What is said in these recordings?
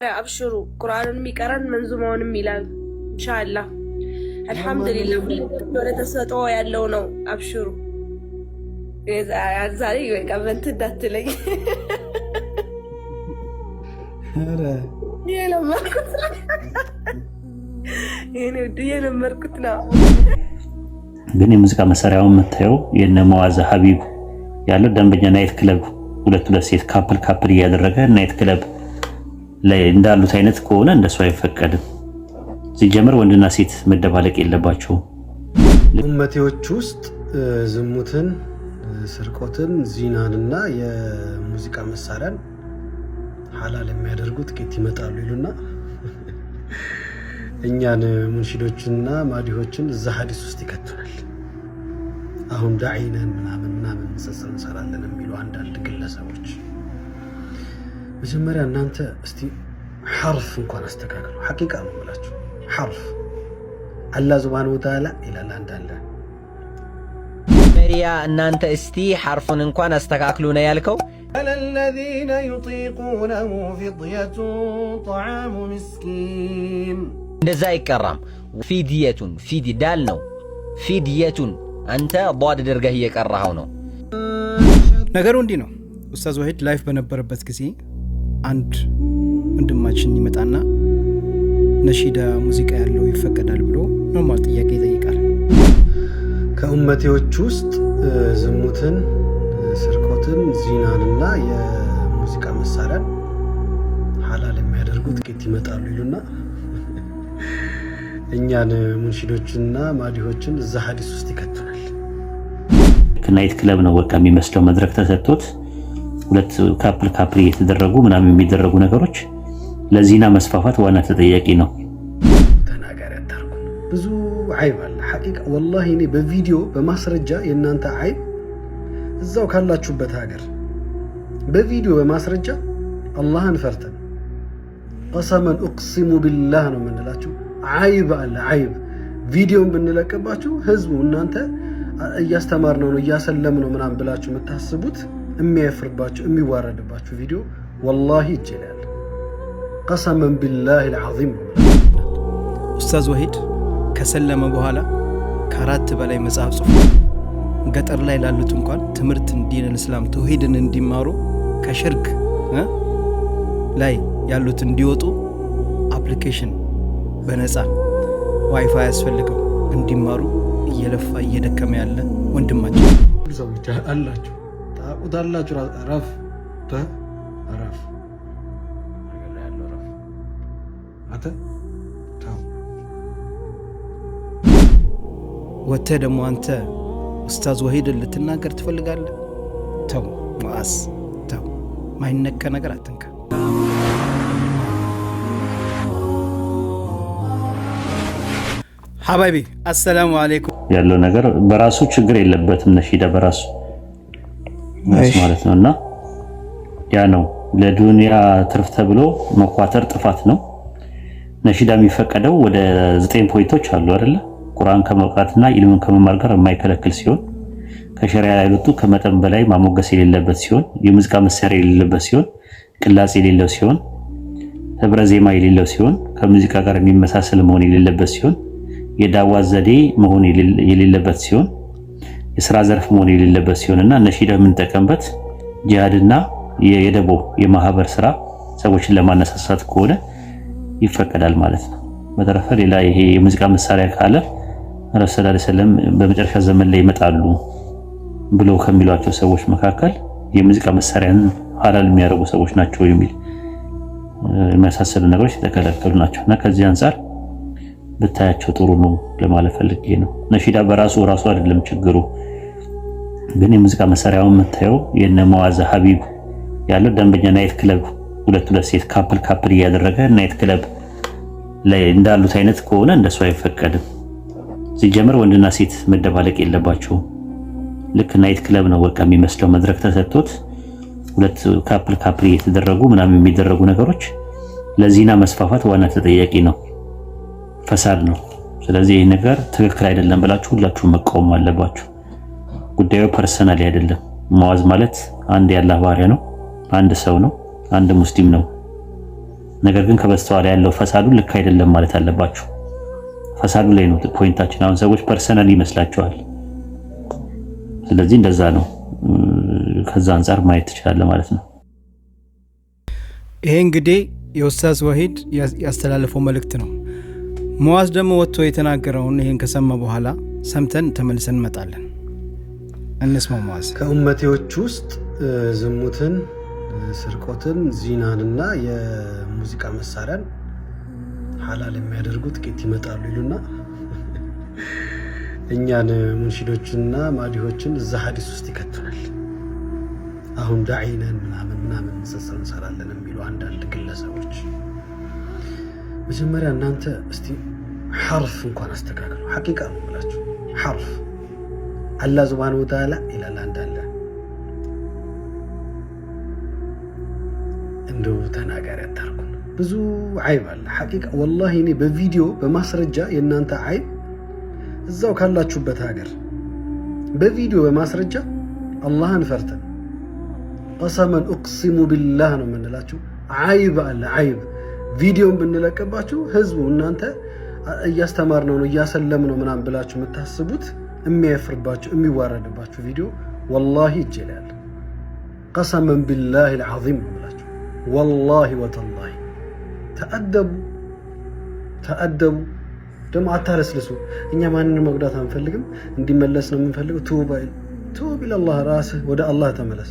أبشروا قرآن ميكرن منظومون ميلاد إن شاء الله. الحمد لله ولا تسوتوا يا لونو أبشروا. إذا زاري قبل تدتلي. يا لما كنت يعني ودي لما كنتنا. ግን የሙዚቃ መሳሪያውን መታየው የነ መዋዛ ሀቢብ ያለው ደንበኛ ናይት ክለብ ሁለት ሴት ካፕል እያደረገ ናይት ክለብ ላይ እንዳሉት አይነት ከሆነ እንደሱ አይፈቀድም። ሲጀምር ወንድና ሴት መደባለቅ የለባቸው። ኡመቴዎች ውስጥ ዝሙትን፣ ስርቆትን፣ ዚናንና የሙዚቃ መሳሪያን ሐላል የሚያደርጉ ጥቂት ይመጣሉ ይሉና እኛን ሙንሺዶችንና ማዲሆችን እዛ ሐዲስ ውስጥ ይከቱናል። አሁን ዳዒነን ምናምን ንጽጽር እንሰራለን የሚሉ አንዳንድ ግለሰቦች መጀመሪያ እናንተ እስቲ ሐርፍ እንኳን አስተካክሉ። ሐቂቃ ነው ብላችሁ ሐርፍ አላህ ሱብሓነሁ ወተዓላ ይላል አንዳንድ መሪያ እናንተ እስቲ ሐርፉን እንኳን አስተካክሉ ነው ያልከው። الذين يطيقونه فدية طعام مسكين እንደዛ አይቀራም። ፊድየቱን ፊድ ዳል ነው። ፊድየቱን አንተ ዷድ ደርገህ እየቀራኸው ነው። ነገሩ እንዲህ ነው። ኡስታዝ ወሂድ ላይፍ በነበረበት ጊዜ አንድ ወንድማችን ይመጣና ነሺዳ ሙዚቃ ያለው ይፈቀዳል ብሎ ኖርማል ጥያቄ ይጠይቃል። ከኡመቴዎች ውስጥ ዝሙትን፣ ስርቆትን፣ ዚናንና የሙዚቃ መሳሪያን ሐላል የሚያደርጉ ጥቂት ይመጣሉ ይሉና እኛን ሙንሺዶችንና ማዲሆችን እዛ ሐዲስ ውስጥ ይከቱናል። ናይት ክለብ ነው በቃ የሚመስለው መድረክ ተሰጥቶት ሁለት ካፕል እየተደረጉ ምናምን የሚደረጉ ነገሮች ለዚና መስፋፋት ዋና ተጠያቂ ነው። ተናጋሪ አታርጉ። ብዙ አይብ አለ ሐቂቃ ወላሂ። እኔ በቪዲዮ በማስረጃ የእናንተ አይብ እዛው ካላችሁበት ሀገር በቪዲዮ በማስረጃ አላህን ፈርተን ቀሰመን እቅሲሙ ቢላህ ነው የምንላችሁ። አይብ አለ አይብ። ቪዲዮን ብንለቅባችሁ ህዝቡ እናንተ እያስተማርነው ነው እያሰለምነው ምናምን ብላችሁ የምታስቡት የሚያፍርባችሁ የሚዋረድባችሁ ቪዲዮ ወላሂ ይችላል። ቀሰመን ቢላህ العظيم። ኡስታዝ ወሂድ ከሰለመ በኋላ ከአራት በላይ መጽሐፍ ጽፎ ገጠር ላይ ላሉት እንኳን ትምህርት ዲን እስላም ተውሂድን እንዲማሩ ከሽርክ ላይ ያሉት እንዲወጡ አፕሊኬሽን በነፃ ዋይፋይ ያስፈልገው እንዲማሩ እየለፋ እየደከመ ያለ ወንድማችን ሰዎች አላችሁ ታቁታላችሁ። ረፍ ተረፍ አገላ ያለው ረፍ አተ ታው ወተ ደሞ አንተ ኡስታዝ ወሂድን ልትናገር ትፈልጋለህ? ተው ሙአዝ ተው፣ ማይነካ ነገር አትንካ። ሐባይቢ አሰላሙ አለይኩም። ያለው ነገር በራሱ ችግር የለበትም። ነሺዳ በራሱ ማለት ነውና ያ ነው ለዱንያ ትርፍ ተብሎ መኳተር ጥፋት ነው። ነሺዳ የሚፈቀደው ወደ 9 ፖይንቶች አሉ አይደለ? ቁርአን ከመቅራትና ኢልምን ከመማር ጋር የማይከለክል ሲሆን ከሸሪዓ ያሉት ከመጠን በላይ ማሞገስ የሌለበት ሲሆን የሙዚቃ መሳሪያ የሌለበት ሲሆን ቅላጽ የሌለው ሲሆን ህብረ ዜማ የሌለው ሲሆን ከሙዚቃ ጋር የሚመሳሰል መሆን የሌለበት ሲሆን የዳዋ ዘዴ መሆን የሌለበት ሲሆን የሥራ ዘርፍ መሆን የሌለበት ሲሆንና ነሺዳ የምንጠቀምበት ጂሃድና የደቦ የማህበር ስራ ሰዎችን ለማነሳሳት ከሆነ ይፈቀዳል ማለት ነው። በተረፈ ሌላ ይሄ የሙዚቃ መሳሪያ ካለ ረሱል ሰለላሁ ዐለይሂ ወሰለም በመጨረሻ ዘመን ላይ ይመጣሉ ብለው ከሚሏቸው ሰዎች መካከል የሙዚቃ መሳሪያን ሐላል የሚያደርጉ ሰዎች ናቸው የሚል የሚያሳስሉ ነገሮች የተከለከሉ ናቸውና ከዚህ አንፃር ብታያቸው ጥሩ ነው ለማለት ፈልጌ ነው። ነሺዳ በራሱ አይደለም ችግሩ፣ ግን የሙዚቃ መሳሪያውን መታየው የነ መዋዛ ሀቢብ ያለው ደንበኛ ናይት ክለብ ሁለት ሴት ካፕል እያደረገ ናይት ክለብ ላይ እንዳሉት አይነት ከሆነ እንደሱ አይፈቀድም። ሲጀምር ወንድና ሴት መደባለቅ የለባቸው። ልክ ናይት ክለብ ነው በቃ የሚመስለው መድረክ ተሰጥቶት ሁለት ካፕል እየተደረጉ ምናምን የሚደረጉ ነገሮች ለዚና መስፋፋት ዋና ተጠያቂ ነው፣ ፈሳድ ነው። ስለዚህ ይሄ ነገር ትክክል አይደለም ብላችሁ ሁላችሁ መቃወም አለባችሁ። ጉዳዩ ፐርሰናሊ አይደለም። መዋዝ ማለት አንድ ያላህ ባሪያ ነው፣ አንድ ሰው ነው፣ አንድ ሙስሊም ነው። ነገር ግን ከበስተኋላ ያለው ፈሳዱ ልክ አይደለም ማለት አለባችሁ። ፈሳዱ ላይ ነው ፖይንታችን። አሁን ሰዎች ፐርሰናል ይመስላቸዋል። ስለዚህ እንደዛ ነው። ከዛ አንፃር ማየት ትችላለህ ማለት ነው። ይሄ እንግዲህ የኡስታዝ ወሂድ ያስተላለፈው መልእክት ነው። ሙአዝ ደግሞ ወጥቶ የተናገረውን ይሄን ከሰማ በኋላ ሰምተን ተመልሰን እንመጣለን። እንስማው። ሙአዝ ከኡመቴዎች ውስጥ ዝሙትን፣ ስርቆትን፣ ዚናንና የሙዚቃ መሳሪያን ሐላል የሚያደርጉ ጥቂት ይመጣሉ ይሉና እኛን ሙንሺዶችንና ማዲሆችን እዛ ሐዲስ ውስጥ ይከቱናል። አሁን ዳዒነን ምናምን እንሰሰር እንሰራለን የሚሉ አንዳንድ ግለሰቦች መጀመሪያ እናንተ እስቲ ሐርፍ እንኳን አስተካክሉ። ሐቂቃ ነው የምላችሁ። ሐርፍ አላህ ሱብሓነሁ ወተዓላ ይላል አንዳለ እንደው ተናጋሪ አታርጉን። ብዙ አይብ አለ ሐቂቃ ወላሂ። እኔ በቪዲዮ በማስረጃ የእናንተ አይብ እዛው ካላችሁበት ሀገር በቪዲዮ በማስረጃ አላህን ፈርተን ቀሰመን እቅሲሙ ቢላህ ነው የምንላችሁ። አይብ አለ አይብ። ቪዲዮን ብንለቅባችሁ ህዝቡ እናንተ እያስተማርነው ነው እያሰለምነው ምናምን ብላችሁ የምታስቡት የሚያፍርባችሁ የሚዋረድባችሁ ቪዲዮ ወላሂ ይጀላል። ቀሰመን ቢላህ አልዓዚም ነው የምላችሁ። ወላሂ ወተላሂ ተአደቡ። ደግሞ አታለስልሱ። እኛ ማንንም መጉዳት አንፈልግም፣ እንዲመለስ ነው የምንፈልገው። ቱብ ኢለላህ፣ ራስህ ወደ አላህ ተመለስ።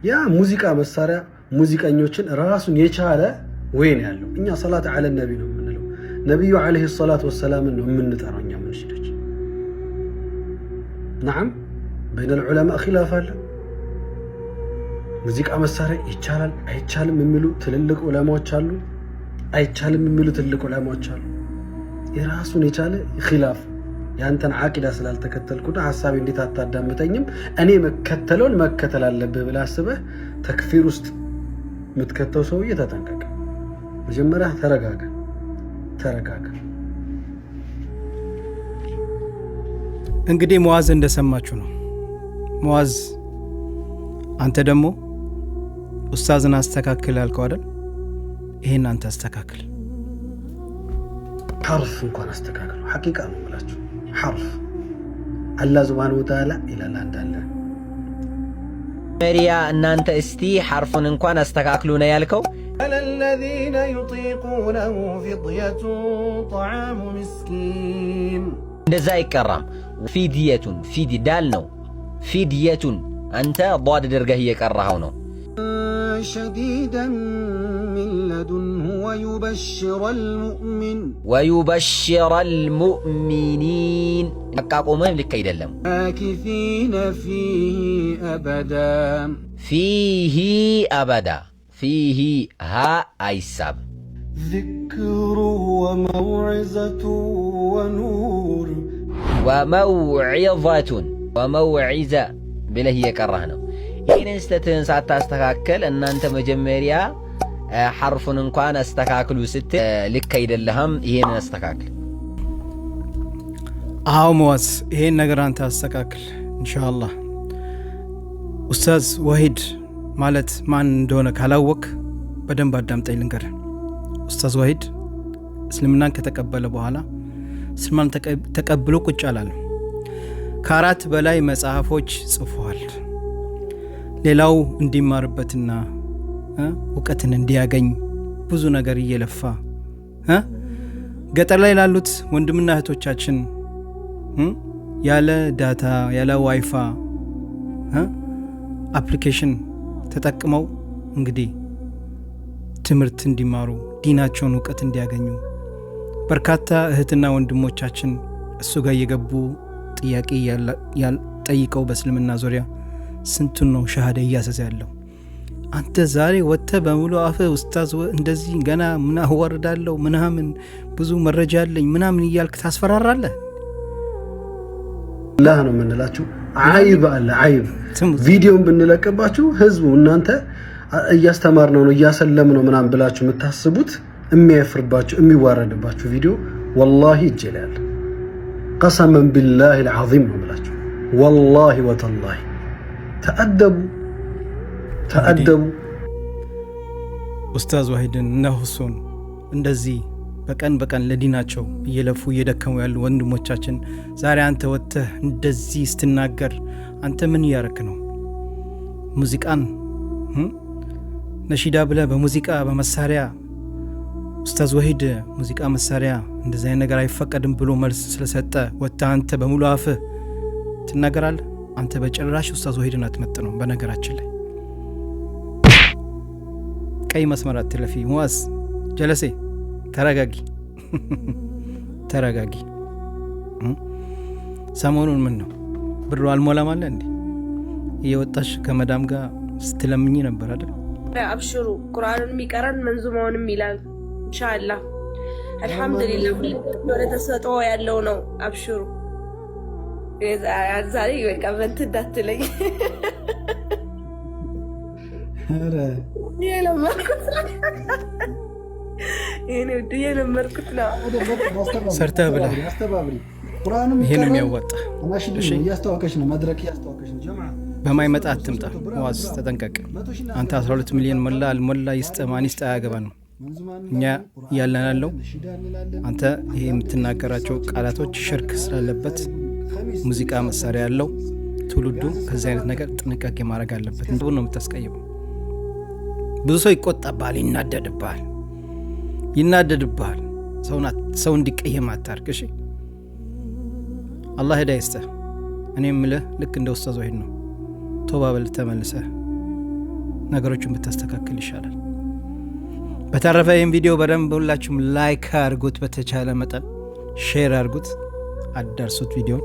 ያ ሙዚቃ መሳሪያ ሙዚቀኞችን ራሱን የቻለ ወይ ነው ያለው። እኛ ሰላት ዐለ ነቢ ነው የምንለው። ነቢዩ ዐለይሂ ሰላቱ ወሰላምን ነው የምንጠራው እኛ ሙንሺዶች። ነዓም በይነል ዑለማ ኺላፍ አለ። ሙዚቃ መሳሪያ ይቻላል አይቻልም የሚሉ ትልልቅ ዑለማዎች አሉ፣ አይቻልም የሚሉ ትልቅ ዑለማዎች አሉ። የራሱን የቻለ ኺላፍ። ያንተን ዓቂዳ ስላልተከተልኩና ሐሳቤ እንዴት አታዳምጠኝም? እኔ መከተለውን መከተል አለብህ ብለህ አስበህ ተክፊር ውስጥ የምትከተው ሰውዬ ተጠንቀቅ። መጀመሪያ ተረጋጋ። እንግዲህ ሙአዝ እንደሰማችሁ ነው። ሙአዝ አንተ ደግሞ ኡስታዝን አስተካክል ያልከው አይደል? ይሄን አንተ አስተካክል። ሐርፍ እንኳን አስተካክሉ። ሐቂቃ ነው የምላችሁ። ሐርፍ አላህ ሱብሓነሁ ወተዓላ ይላል አንዳለ መሪያ እናንተ እስቲ ሐርፉን እንኳን አስተካክሉ ነው ያልከው። الذين يطيقونه فدية طعام مسكين እንደዛ አይቀራም። ፊድየቱን ፊድ ዳል ነው። ፊድየቱን አንተ ዷድ ደርገህ እየቀራኸው ነው። شديدا من لدنه ويبشر المؤمنين አቃቆመም ልክ አይደለም። آكفين فيه أبدا ፊሂ ሃ አይሳብ ذكر وموعظة ونور ወመውዒዘ ብለህ እየቀራህ ነው። ይህንን ስተትህን ሳታስተካከል እናንተ መጀመሪያ ሐርፉን እንኳን አስተካክሉ ስትል ልክ አይደለህም። ይሄንን አስተካክል። አዎ ሙአዝ፣ ይሄን ነገር አንተ አስተካክል ኢንሻአላህ። ኡስታዝ ወሂድ ማለት ማን እንደሆነ ካላወቅ በደንብ አዳምጠኝ ልንገር። ኡስታዝ ወሂድ እስልምናን ከተቀበለ በኋላ እስልምናን ተቀብሎ ቁጭ አላለም። ከ4 በላይ መጽሐፎች ጽፏል። ሌላው እንዲማርበትና እውቀትን እንዲያገኝ ብዙ ነገር እየለፋ ገጠር ላይ ላሉት ወንድምና እህቶቻችን ያለ ዳታ ያለ ዋይፋ አፕሊኬሽን ተጠቅመው እንግዲህ ትምህርት እንዲማሩ ዲናቸውን እውቀት እንዲያገኙ በርካታ እህትና ወንድሞቻችን እሱ ጋር እየገቡ ጥያቄ ጠይቀው በእስልምና ዙሪያ ስንቱን ነው ሻሃዳ እያሰዘ ያለው። አንተ ዛሬ ወጥተህ በሙሉ አፍህ ኡስታዝ እንደዚህ ገና ምን አወርዳለሁ ምናምን ብዙ መረጃ አለኝ ምናምን እያልክ ታስፈራራለህ። አላህ ነው የምንላችሁ። አይብ አለ አይብ። ቪዲዮን ብንለቅባችሁ ህዝቡ እናንተ እያስተማርነው ነው እያሰለምነው ምናምን ብላችሁ የምታስቡት የሚያፍርባችሁ የሚዋረድባችሁ ቪዲዮ ወላሂ ይጀላል። ቀሰመን ቢላህ አልዓዚም ነው የምላችሁ። ወላሂ ወተላሂ ተአደቡ። ኡስታዝ ዋሂድን እና ሁሱን እንደዚህ በቀን በቀን ለዲናቸው እየለፉ እየደከሙ ያሉ ወንድሞቻችን ዛሬ አንተ ወጥተህ እንደዚህ ስትናገር አንተ ምን እያረክ ነው? ሙዚቃን ነሺዳ ብለህ በሙዚቃ በመሳሪያ ኡስታዝ ዋሂድ ሙዚቃ መሳሪያ እንደዚህ አይነት ነገር አይፈቀድም ብሎ መልስ ስለሰጠ ወጥተህ አንተ በሙሉ አፍህ ትናገራለህ? አንተ በጭራሽ ኡስታዝ ዋሂድን አትመጥነው። በነገራችን ላይ ቀይ መስመር አትለፊ። ሙአዝ ጀለሴ ተረጋጊ ተረጋጊ። ሰሞኑን ምን ነው ብሩ አልሞላም አለ እንዴ? እየወጣሽ ከመዳም ጋር ስትለምኝ ነበር አይደል? አብሽሩ ቁርአኑን የሚቀራን መንዙማውንም ይላል ኢንሻአላህ። አልহামዱሊላህ ወደ ተሰጠው ያለው ነው። አብሽሩ ዛሬ በቃ በንት እንዳትለኝ። ኧረ የለመድኩት ነው። ሰርተህ ብላ ይሄን የሚያዋጣ እያስተዋወቀች ነው። መድረክ እያስተዋወቀች ነው። ጀማዓ በማይመጣ አትምጣ። ዋዝ ተጠንቀቅ። አንተ 12 ሚሊዮን ሞላ አልሞላ ይስጥ ማን ይስጥ አያገባ ነው። እኛ እያለን ያለው አንተ ይሄ የምትናገራቸው ቃላቶች ሽርክ ስላለበት ሙዚቃ መሳሪያ ያለው ትውልዱ ከዚህ አይነት ነገር ጥንቃቄ ማድረግ አለበት። እንደው ነው የምታስቀይመው። ብዙ ሰው ይቆጣባል፣ ይናደድባል። ሰው እንዲቀየም አታርግ። እሺ አላህ ሂዳያ ይስጥህ። እኔ የምልህ ልክ እንደ ኡስታዝ ዋሂድ ነው። ቶባ በል ተመልሰህ ነገሮችን ብታስተካክል ይሻላል። በተረፈ ይህን ቪዲዮ በደንብ ሁላችሁም ላይክ አድርጉት፣ በተቻለ መጠን ሼር አድርጉት፣ አዳርሱት ቪዲዮን።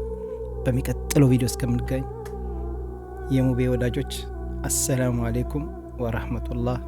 በሚቀጥለው ቪዲዮ እስከምንገኝ የሙቤ ወዳጆች አሰላሙ አለይኩም ወራህመቱላህ